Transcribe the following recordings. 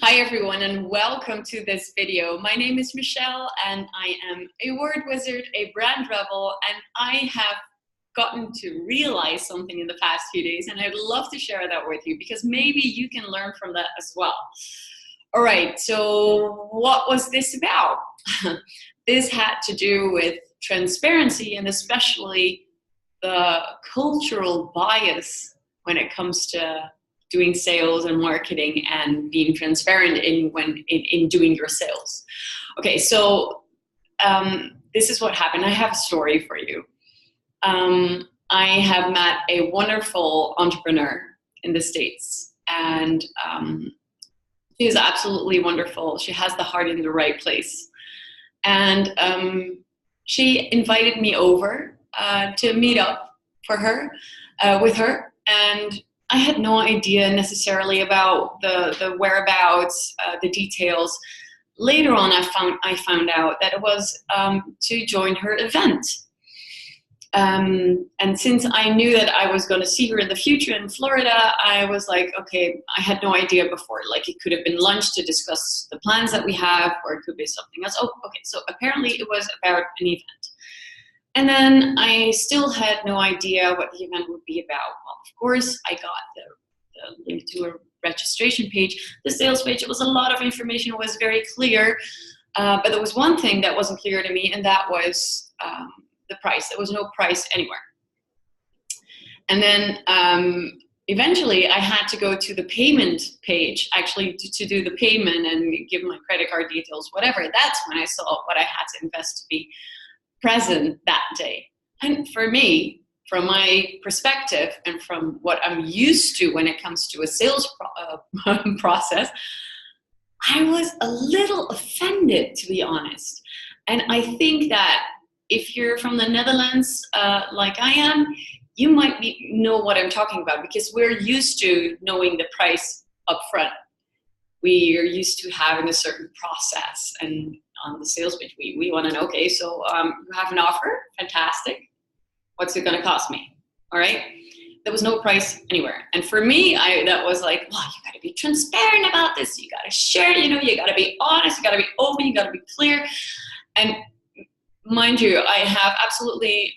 Hi everyone and welcome to this video. My name is Michelle and I am a word wizard, a brand rebel, and I have gotten to realize something in the past few days and I'd love to share that with you because maybe you can learn from that as well. All right, so what was this about? This had to do with transparency and especially the cultural bias when it comes to doing sales and marketing and being transparent in doing your sales. Okay, so this is what happened. I have a story for you. I have met a wonderful entrepreneur in the States, and she is absolutely wonderful. She has the heart in the right place. And she invited me over to meet up with her, and I had no idea necessarily about the whereabouts, the details. Later on, I found out that it was to join her event. And since I knew that I was going to see her in the future in Florida, I was like, okay, I had no idea before. Like, it could have been lunch to discuss the plans that we have, or it could be something else. Oh, okay. So apparently it was about an event. And then I still had no idea what the event would be about. Well, of course, I got the link to a registration page, the sales page. It was a lot of information. It was very clear. But there was one thing that wasn't clear to me, and that was the price. There was no price anywhere. And then eventually I had to go to the payment page, actually to do the payment and give my credit card details, whatever. That's when I saw what I had to invest to be present that day. And for me, from my perspective and from what I'm used to when it comes to a sales process, I was a little offended, to be honest. And I think that if you're from the Netherlands, like I am, you might know what I'm talking about, because we're used to knowing the price up front. We are used to having a certain process, and on the sales page, we want to know, okay, so you have an offer, fantastic. What's it going to cost me? All right. There was no price anywhere. And for me, that was like, well, you got to be transparent about this. You got to share, you got to be honest. You got to be open. You got to be clear. And mind you, I have absolutely,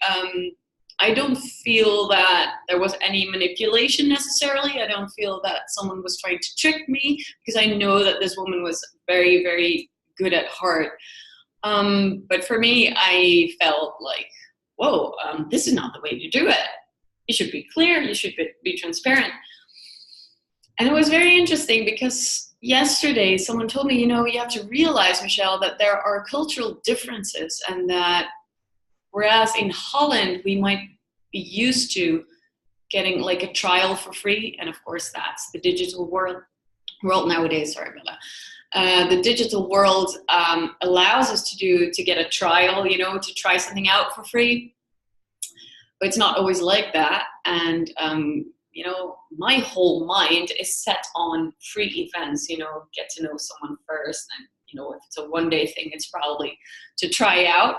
I don't feel that there was any manipulation necessarily. I don't feel that someone was trying to trick me, because I know that this woman was very, very good at heart. But for me, I felt like, whoa, this is not the way to do it. You should be clear. You should be transparent. And it was very interesting because yesterday someone told me, you have to realize, Michelle, that there are cultural differences, and that whereas in Holland, we might be used to getting like a trial for free. And of course, that's the digital world nowadays. Sorry about that. The digital world allows us to get a trial, to try something out for free. But it's not always like that. And, my whole mind is set on free events, get to know someone first. And, if it's a one-day thing, it's probably to try out.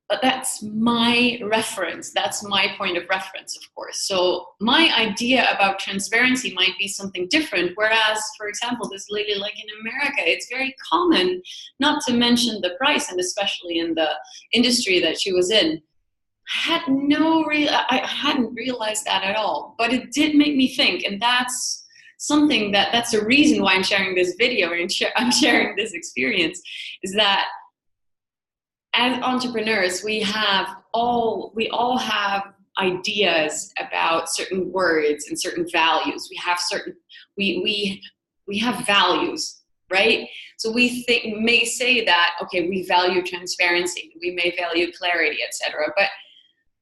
But that's my reference. That's my point of reference, of course. So my idea about transparency might be something different. Whereas, for example, this lady, like in America, it's very common not to mention the price, and especially in the industry that she was in. I hadn't realized that at all. But it did make me think, and that's something that's the reason why I'm sharing this video and I'm sharing this experience, is that as entrepreneurs, we all have ideas about certain words and certain values. We have values, right? So we may say that, okay, we value transparency, we may value clarity, etc. But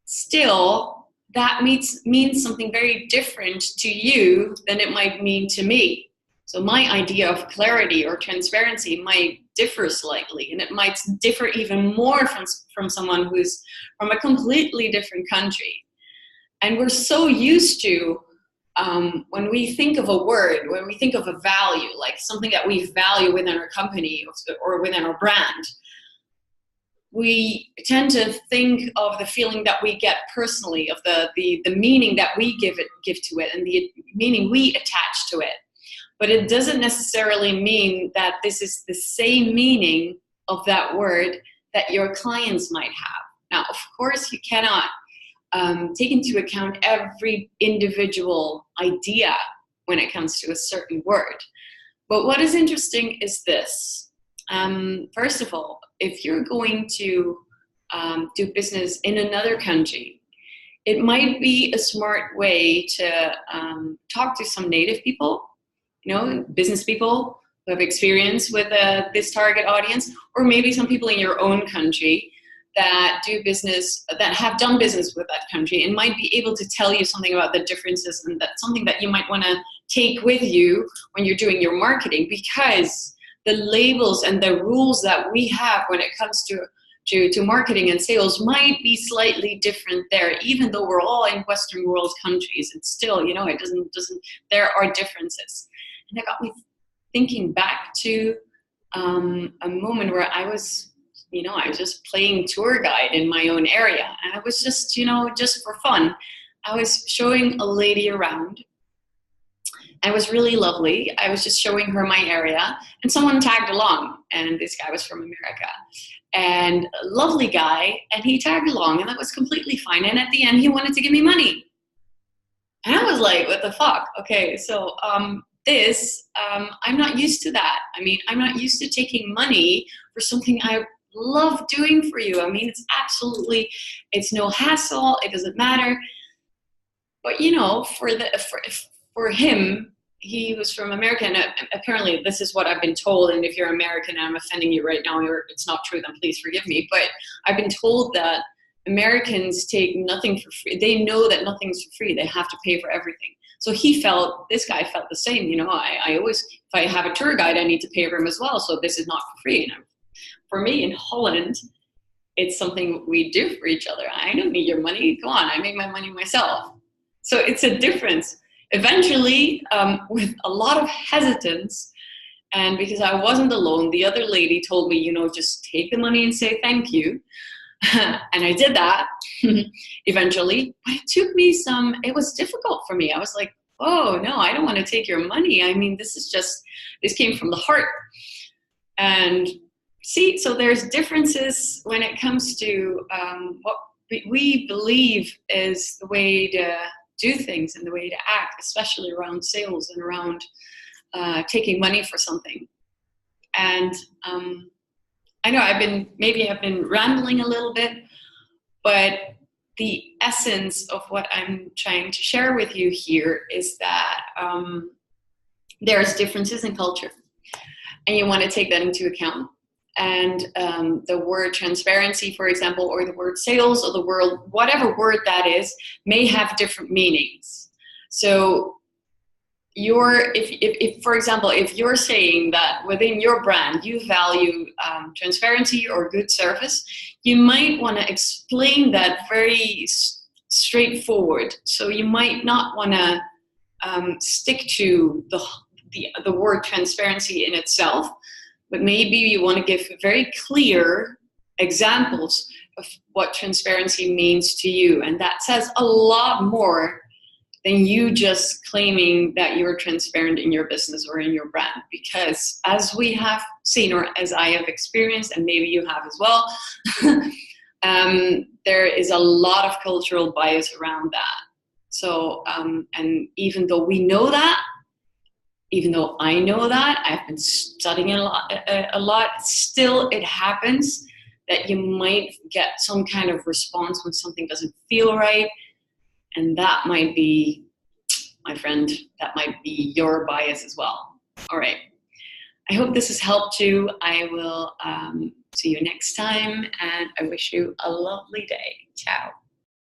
still, that means something very different to you than it might mean to me. So my idea of clarity or transparency might differ slightly, and it might differ even more from someone who's from a completely different country. And we're so used to, when we think of a word, when we think of a value, like something that we value within our company or within our brand, we tend to think of the feeling that we get personally, of the meaning that we give to it, and the meaning we attach to it. but it doesn't necessarily mean that this is the same meaning of that word that your clients might have. Now, of course, you cannot take into account every individual idea when it comes to a certain word. But what is interesting is this. First of all, if you're going to do business in another country, it might be a smart way to talk to some native people, business people who have experience with this target audience, or maybe some people in your own country that do business, that have done business with that country and might be able to tell you something about the differences, and that's something that you might want to take with you when you're doing your marketing, because the labels and the rules that we have when it comes to marketing and sales might be slightly different there. Even though we're all in Western world countries, it's still, it doesn't, there are differences. And that got me thinking back to a moment where I was just playing tour guide in my own area. And I was just, just for fun, I was showing a lady around. It was really lovely. I was just showing her my area, and someone tagged along, and this guy was from America, and a lovely guy, and he tagged along, and that was completely fine. And at the end, he wanted to give me money. And I was like, what the fuck? Okay, so I'm not used to that. I mean, I'm not used to taking money for something I love doing for you. I mean, it's no hassle. It doesn't matter. But for him, he was from America, and apparently this is what I've been told. And if you're American and I'm offending you right now, it's not true, then please forgive me. But I've been told that Americans take nothing for free. They know that nothing's for free. They have to pay for everything. So this guy felt the same. I always, if I have a tour guide, I need to pay for him as well. So this is not for free. And for me in Holland, it's something we do for each other. I don't need your money. Come on, I make my money myself. So it's a difference. Eventually, with a lot of hesitance, and because I wasn't alone, the other lady told me, just take the money and say thank you. And I did that eventually, but it was difficult for me. I was like, oh no, I don't want to take your money. I mean, this came from the heart. And see, so there's differences when it comes to what we believe is the way to do things and the way to act, especially around sales and around taking money for something. And I know I've been rambling a little bit, but the essence of what I'm trying to share with you here is that there's differences in culture, and you want to take that into account. And the word transparency, for example, or the word sales, or whatever word that is, may have different meanings. So if for example, if you're saying that within your brand you value transparency or good service, you might want to explain that very straightforward. So you might not want to stick to the word transparency in itself, but maybe you want to give very clear examples of what transparency means to you. And that says a lot more than you just claiming that you're transparent in your business or in your brand. Because as we have seen, or as I have experienced, and maybe you have as well, there is a lot of cultural bias around that. So, and even though we know that, even though I know that, I've been studying a lot, still it happens that you might get some kind of response when something doesn't feel right. And that might be, my friend, that might be your bias as well. All right. I hope this has helped you. I will see you next time, and I wish you a lovely day. Ciao.